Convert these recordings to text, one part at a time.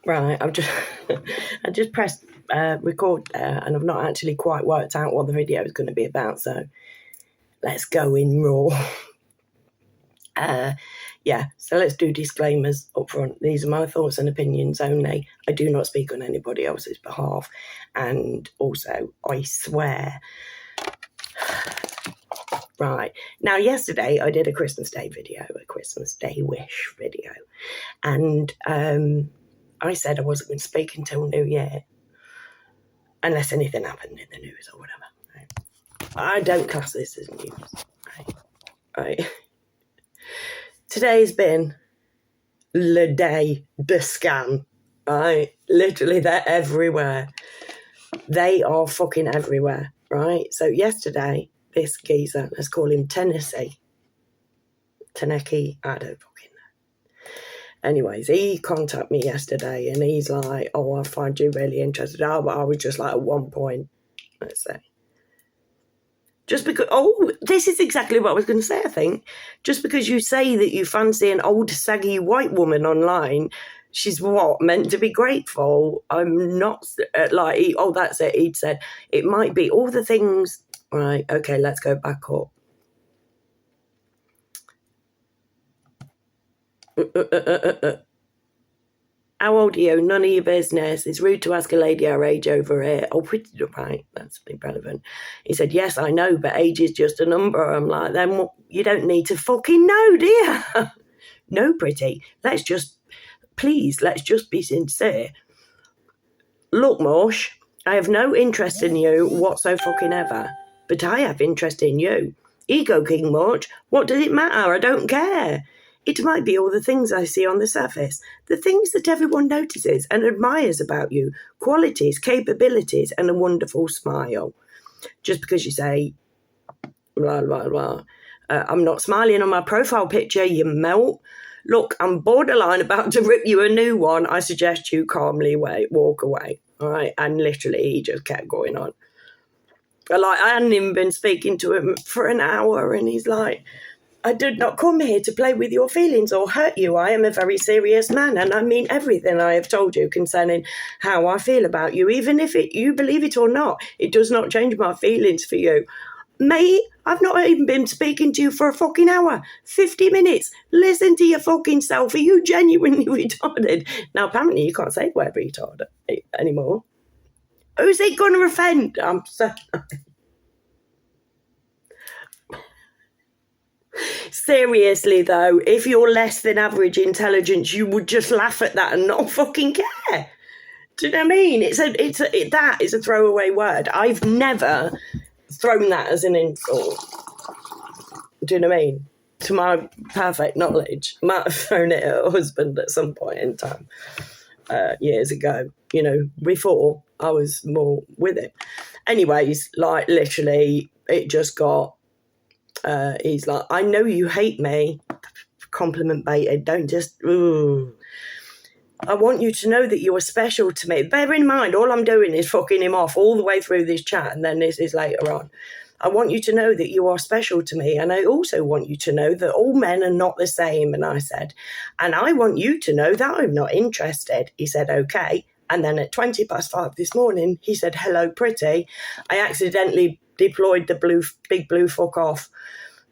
Right, I just pressed record there, and I've not actually quite worked out what the video is going to be about. So let's go in raw. So let's do disclaimers up front. These are my thoughts and opinions only. I do not speak on anybody else's behalf, and also I swear. Right, now yesterday I did a Christmas Day video, a Christmas Day wish video, and I said I wasn't going to speak until New Year, unless anything happened in the news or whatever. I don't class this as news. Right. Today's been the day, the scam. Right, literally they're everywhere. They are fucking everywhere. Right. So yesterday, this geezer, let's call him Taneki, I don't fucking know. Anyways, he contacted me yesterday and he's like, oh, I find you really interested. I was just like at one point, let's say. Just because, this is exactly what I was going to say, I think. Just because you say that you fancy an old, saggy white woman online, she's what, meant to be grateful? I'm not, that's it. He'd said, it might be all the things. Right, okay, let's go back up. How old are you? None of your business. It's rude to ask a lady our age over here. Oh, pretty right. That's irrelevant. He said, yes, I know, but age is just a number. I'm like, then you don't need to fucking know, do you? No, pretty. Let's just be sincere. Look, Mosh, I have no interest in you whatsoever, but I have interest in you. Ego King Mosh, what does it matter? I don't care. It might be all the things I see on the surface, the things that everyone notices and admires about you, qualities, capabilities, and a wonderful smile. Just because you say, blah, blah, blah. I'm not smiling on my profile picture, you melt. Look, I'm borderline about to rip you a new one. I suggest you calmly walk away. All right. And literally, he just kept going on. I hadn't even been speaking to him for an hour, and he's like, I did not come here to play with your feelings or hurt you. I am a very serious man, and I mean everything I have told you concerning how I feel about you. Even if you believe it or not, it does not change my feelings for you. Mate, I've not even been speaking to you for a fucking hour. 50 minutes. Listen to your fucking self. Are you genuinely retarded? Now, apparently you can't say word retarded anymore. Who's it going to offend? I'm so... Seriously, though, if you're less than average intelligence, you would just laugh at that and not fucking care. Do you know what I mean? That is a throwaway word. I've never thrown that as an insult. Do you know what I mean? To my perfect knowledge, I might have thrown it at a husband at some point in time, years ago. You know, before I was more with it. Anyways, literally, it just got. He's like, I know you hate me. Compliment baited. Don't just. Ooh. I want you to know that you are special to me. Bear in mind, all I'm doing is fucking him off all the way through this chat, and then this is later on. I want you to know that you are special to me, and I also want you to know that all men are not the same. And I said, and I want you to know that I'm not interested. He said, okay. And then at 5:20 this morning, he said, hello, pretty. I accidentally deployed the big blue fuck off.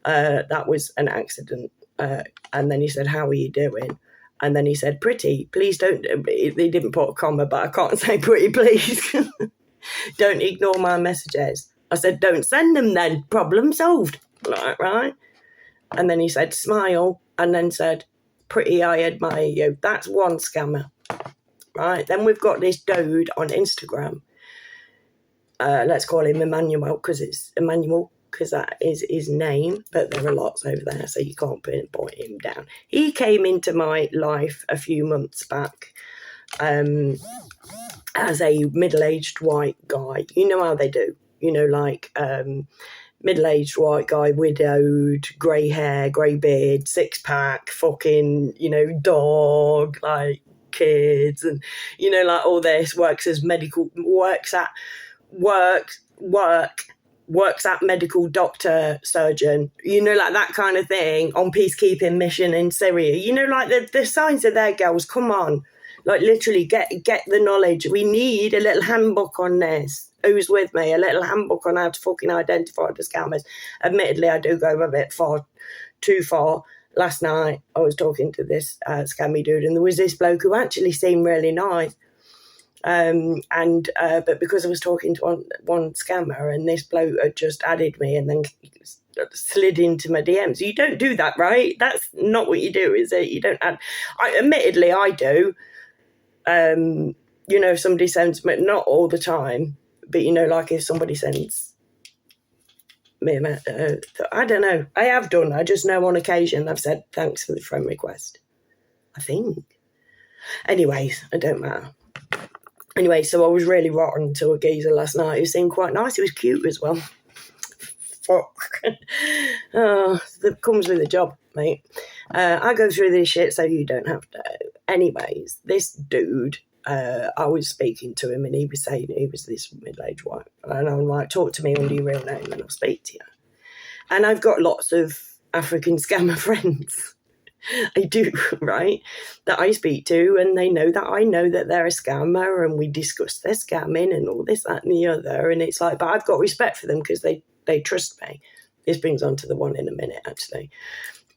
That was an accident. And then he said, how are you doing? And then he said, pretty, please don't, he didn't put a comma, but I can't say pretty, please. Don't ignore my messages. I said, don't send them then, problem solved. Right? And then he said, smile, and then said, pretty, I admire you. That's one scammer. Right? Then we've got this dude on Instagram. Let's call him Emmanuel, because that is his name, but there are lots over there, so you can't pinpoint him down. He came into my life a few months back as a middle-aged white guy. You know how they do. You know, middle-aged white guy, widowed, grey hair, grey beard, six-pack, fucking, dog, kids, and, all this, works at medical doctor, surgeon, that kind of thing, on peacekeeping mission in Syria. The signs are there, girls. Come on. Like, literally, get the knowledge. We need a little handbook on this. Who's with me? A little handbook on how to fucking identify the scammers. Admittedly, I do go a bit too far. Last night, I was talking to this scammy dude, and there was this bloke who actually seemed really nice. But because I was talking to one scammer, and this bloke had just added me and then slid into my DMs. You don't do that, right? That's not what you do, is it? You don't add. Admittedly, I do. If somebody sends me, not all the time, but like if somebody sends me I don't know. I have done. I just know on occasion I've said thanks for the friend request, I think. Anyways, it don't matter. Anyway, so I was really rotten to a geezer last night who seemed quite nice. He was cute as well. Fuck. That comes with the job, mate. I go through this shit so you don't have to. Anyways, this dude, I was speaking to him and he was saying he was this middle-aged white. And I'm like, talk to me under your real name and I'll speak to you. And I've got lots of African scammer friends. I do, right? That I speak to, and they know that I know that they're a scammer, and we discuss their scamming and all this, that, and the other. And it's like, but I've got respect for them because they trust me. This brings on to the one in a minute, actually.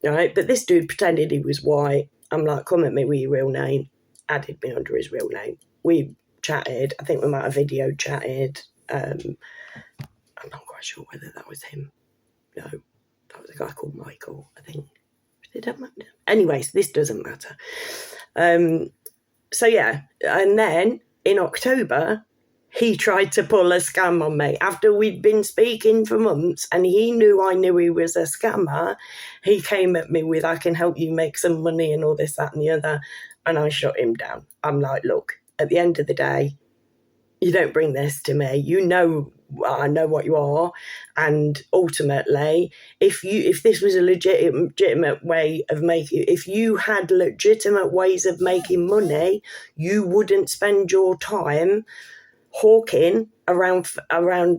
All right, but this dude pretended he was white. I'm like, come at me with your real name. Added me under his real name. We chatted. I think we might have video chatted. I'm not quite sure whether that was him. No, that was a guy called Michael, I think. Anyways, this doesn't matter. So yeah, and then in October, he tried to pull a scam on me after we'd been speaking for months, and he knew I knew he was a scammer. He came at me with, I can help you make some money and all this, that, and the other, and I shut him down. I'm like, look, at the end of the day, you don't bring this to me. I know what you are, and ultimately, if this was a legitimate way of making, if you had legitimate ways of making money, you wouldn't spend your time hawking around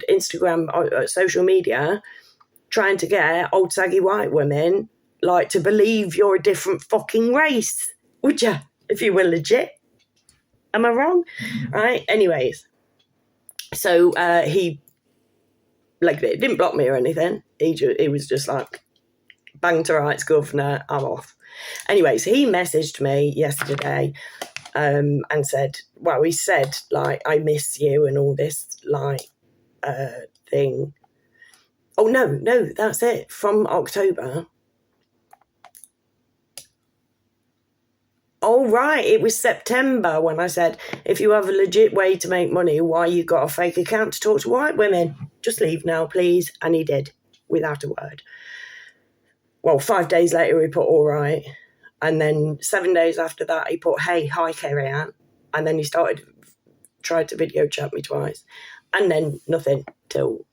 Instagram, social media, trying to get old saggy white women like to believe you're a different fucking race, would you? If you were legit. Am I wrong? Right. Anyways. So he didn't block me or anything. He was just like, bang to rights, governor, I'm off. Anyways, he messaged me yesterday and said, well, he said, like, I miss you and all this, like, thing. Oh, no, that's it. From October. Oh, right, it was September when I said, if you have a legit way to make money, why you got a fake account to talk to white women? Just leave now, please. And he did, without a word. Well, 5 days later, he put all right. And then 7 days after that, he put, hey, hi, Kerry-Ann. And then he tried to video chat me twice. And then nothing till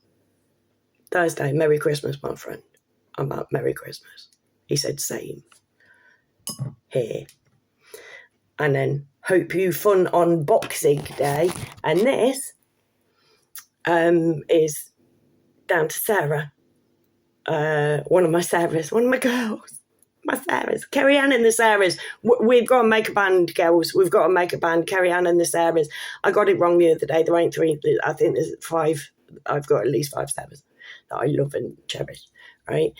Thursday. Merry Christmas, my friend. I'm like, Merry Christmas. He said, same. Here. And then, hope you fun on Boxing Day. And this is down to Sarah. One of my girls. My Sarahs. Kerry-Ann and the Sarahs. We've got to make a band, girls. We've got to make a band. Kerry-Ann and the Sarahs. I got it wrong the other day. There ain't 3. I think there's 5. I've got at least 5 Sarahs that I love and cherish. Right?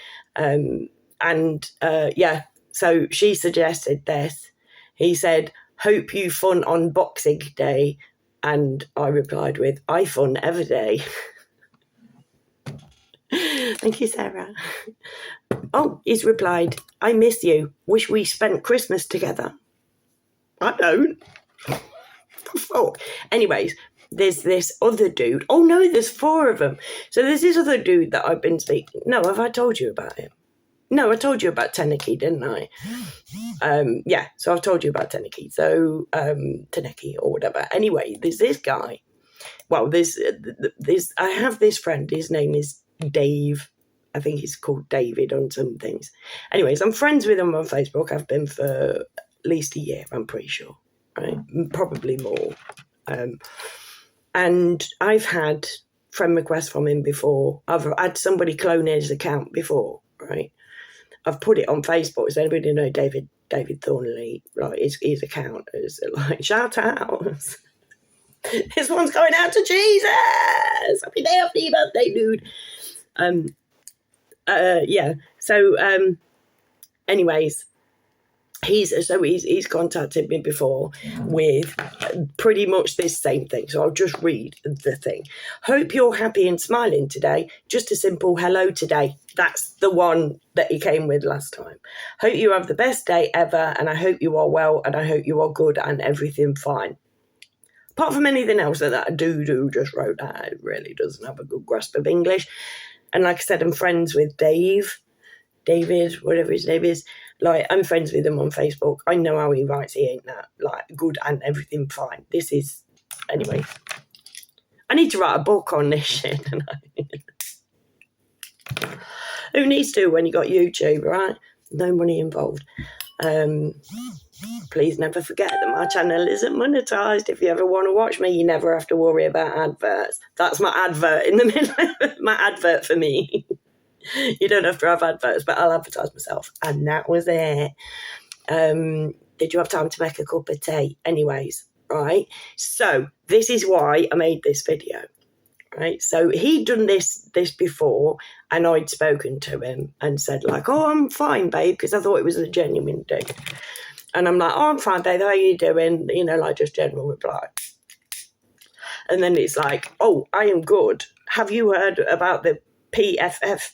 Yeah. So she suggested this. He said, hope you fun on Boxing Day. And I replied with, I fun every day. Thank you, Sarah. Oh, he's replied, I miss you. Wish we spent Christmas together. I don't. Fuck. Anyways, there's this other dude. Oh, no, there's 4 of them. So there's this other dude that I've been speaking. No, have I told you about him? No, I told you about Teneki, didn't I? Yeah, so I've told you about Teneki. So, Teneki or whatever. Anyway, there's this guy. Well, I have this friend. His name is Dave. I think he's called David on some things. Anyways, I'm friends with him on Facebook. I've been for at least a year, I'm pretty sure. Right? Probably more. And I've had friend requests from him before. I've had somebody clone his account before, right? I've put it on Facebook. Does anybody know David David Thornley, like his account is like, shout out. This one's going out to Jesus. Happy birthday, dude. So anyways, he's contacted me before with pretty much this same thing. So I'll just read the thing. Hope you're happy and smiling today. Just a simple hello today. That's the one that he came with last time. Hope you have the best day ever, and I hope you are well, and I hope you are good and everything fine. Apart from anything else that dude just wrote, that it really doesn't have a good grasp of English. And like I said, I'm friends with David, whatever his name is. Like, I'm friends with him on Facebook. I know how he writes. He ain't that, like, good and everything fine. This is, anyway. I need to write a book on this shit. Who needs to when you got YouTube, right? No money involved. Please never forget that my channel isn't monetized. If you ever want to watch me, you never have to worry about adverts. That's my advert in the middle. My advert for me. You don't have to have adverts, but I'll advertise myself. And that was it. Did you have time to make a cup of tea? Anyways, right? So this is why I made this video, right? So he'd done this before, and I'd spoken to him and said, like, oh, I'm fine, babe, because I thought it was a genuine thing. And I'm like, oh, I'm fine, babe, how are you doing? You know, like, just general reply. And then it's like, oh, I am good. Have you heard about the PFF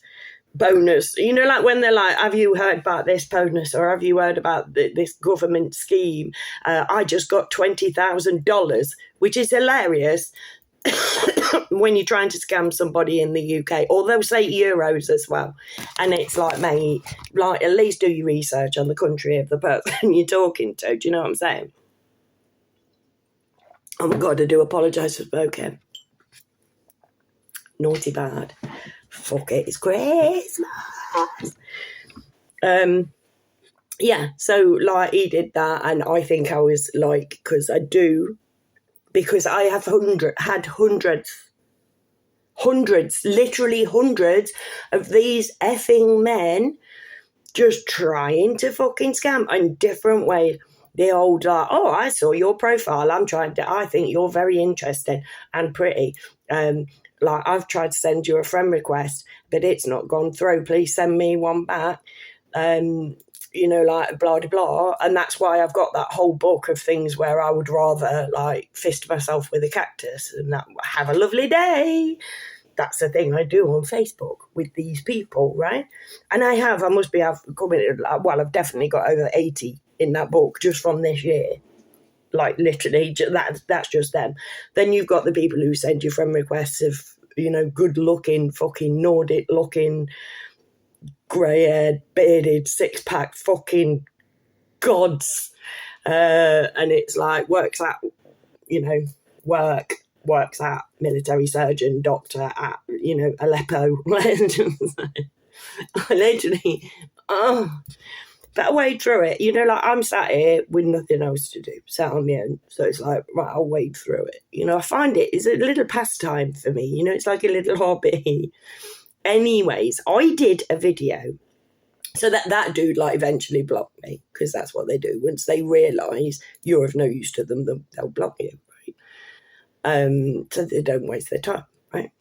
bonus? You know, like when they're like, have you heard about this bonus, or have you heard about this government scheme? I just got $20,000, which is hilarious when you're trying to scam somebody in the UK, or they'll say euros as well. And it's like, mate, like, at least do your research on the country of the person you're talking to. Do you know what I'm saying? Oh my God, I do apologise for smoking. Naughty bad. Fuck it, it's Christmas. Yeah, so like he did that, and I think I was like, because I have had hundreds, literally hundreds of these effing men just trying to fucking scam in different ways. The old like, oh, I saw your profile. I think you're very interesting and pretty. Like, I've tried to send you a friend request, but it's not gone through. Please send me one back. You know, like, blah, blah, blah. And that's why I've got that whole book of things where I would rather, like, fist myself with a cactus and that, have a lovely day. That's the thing I do on Facebook with these people, right? And I've definitely got over 80 in that book just from this year. Like, literally, that's just them. Then you've got the people who send you friend requests of, you know, good-looking, fucking Nordic-looking, grey-haired, bearded, six-pack fucking gods. And it's like, works at military surgeon, doctor at, you know, Aleppo. I literally, but I wade through it. You know, like, I'm sat here with nothing else to do, sat on my own. So it's like, right, I'll wade through it. You know, I find it is a little pastime for me. You know, it's like a little hobby. Anyways, I did a video. So that dude, like, eventually blocked me, because that's what they do. Once they realise you're of no use to them, they'll block you, right? So they don't waste their time, right?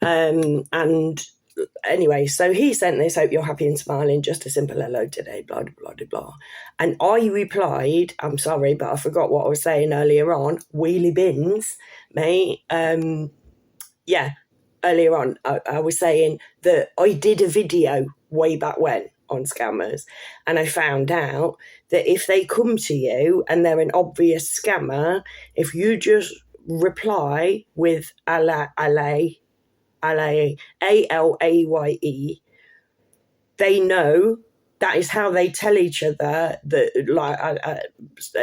And anyway, so he sent this, hope you're happy and smiling, just a simple hello today, blah, blah, blah, blah. And I replied, I'm sorry, but I forgot what I was saying earlier on, wheelie bins, mate. Earlier on, I was saying that I did a video way back when on scammers, and I found out that if they come to you and they're an obvious scammer, if you just reply with ALAYE, they know. That is how they tell each other that, like, at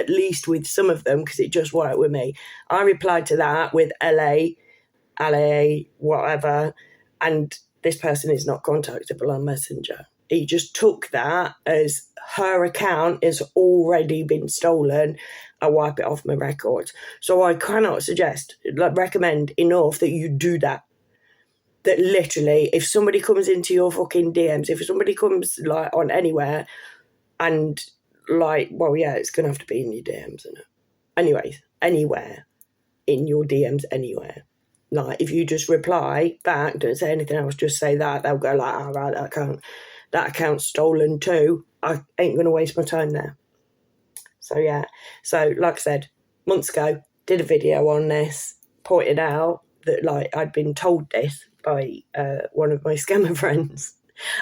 least with some of them, because it just worked with me. I replied to that with LA, whatever, and this person is not contactable on Messenger. He just took that as her account has already been stolen. I wipe it off my records. So I cannot recommend enough that you do that. That literally, if somebody comes into your fucking DMs, if somebody comes, like, on anywhere and, like, well, yeah, it's going to have to be in your DMs, isn't it? Anyways, anywhere in your DMs, anywhere. Like, if you just reply back, don't say anything else, just say that, they'll go like, oh, right, that account's stolen too. I ain't going to waste my time there. So, yeah. So, like I said, months ago, did a video on this, pointed out that, like, I'd been told this by one of my scammer friends.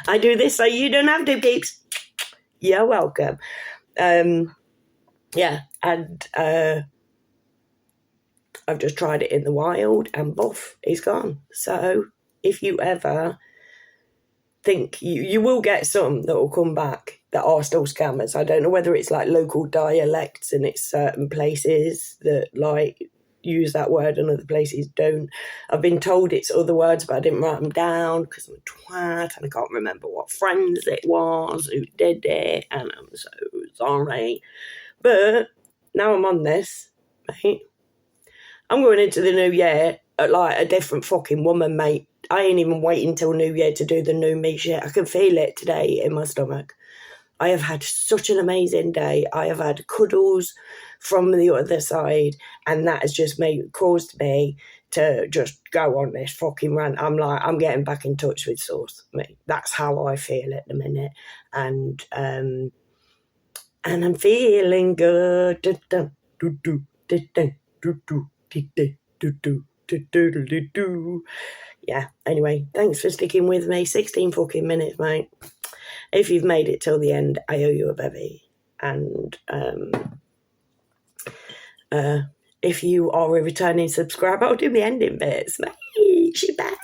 I do this so you don't have to, peeps. You're welcome. Yeah, and I've just tried it in the wild and buff, he's gone. So if you ever think, you will get some that will come back that are still scammers. I don't know whether it's like local dialects and it's certain places that like use that word and other places don't. I've been told it's other words, but I didn't write them down because I'm a twat and I can't remember what friends it was who did it, and I'm so sorry. But now I'm on this, mate. I'm going into the new year at like a different fucking woman, mate. I ain't even waiting till New Year to do the new me shit. I can feel it today in my stomach. I have had such an amazing day. I have had cuddles from the other side, and that has just caused me to just go on this fucking rant. I'm like, I'm getting back in touch with source. Mate, that's how I feel at the minute. And I'm feeling good. Yeah, anyway, thanks for sticking with me. 16 fucking minutes, mate. If you've made it till the end, I owe you a bevy. And if you are a returning subscriber, I'll do the ending bits, mate. She's back.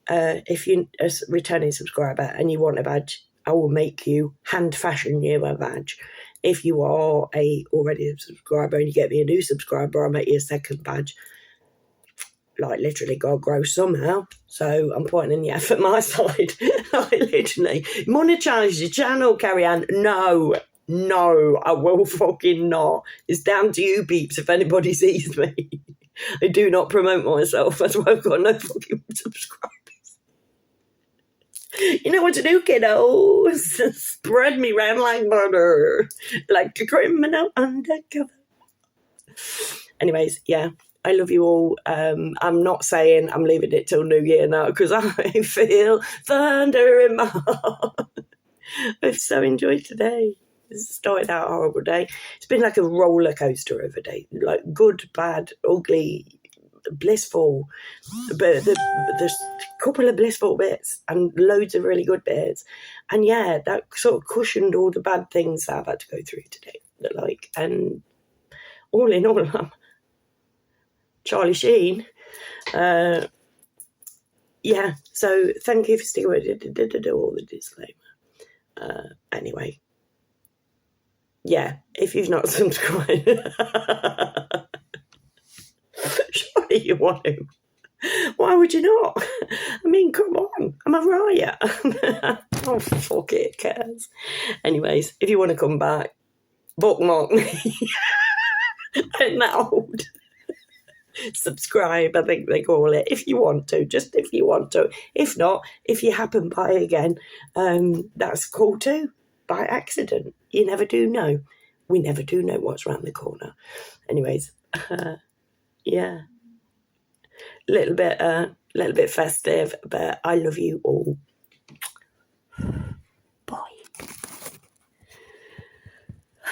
If you're a returning subscriber and you want a badge, I will make you, hand fashion you a badge. If you are already a subscriber and you get me a new subscriber, I'll make you a second badge. Like, literally, God grows somehow. So I'm pointing the F at my side. Like, literally, monetize your channel, Carrie Ann. No, I will fucking not. It's down to you, peeps, if anybody sees me. I do not promote myself. That's why I've got no fucking subscribers. You know what to do, kiddos. Spread me round like butter. Like a criminal undercover. Anyways, yeah. I love you all. I'm not saying I'm leaving it till New Year now because I feel thunder in my heart. I've so enjoyed today. This started out a horrible day. It's been like a roller coaster of a day. Like good, bad, ugly, blissful. But there's a couple of blissful bits and loads of really good bits. And yeah, that sort of cushioned all the bad things that I've had to go through today. Like, and all in all, I'm Charlie Sheen. Yeah, so thank you for sticking with it. All the disclaimer. Anyway, yeah, if you've not subscribed, surely you want to. Why would you not? I mean, come on, I'm a riot. Oh, fuck it, cares. Anyways, if you want to come back, bookmark me. I'm that old. Subscribe, I think they call it, if you want to, just if you want to. If not, if you happen by again, that's cool too, by accident. You never do know. We never do know what's around the corner. Anyways, yeah, little bit festive, but I love you all.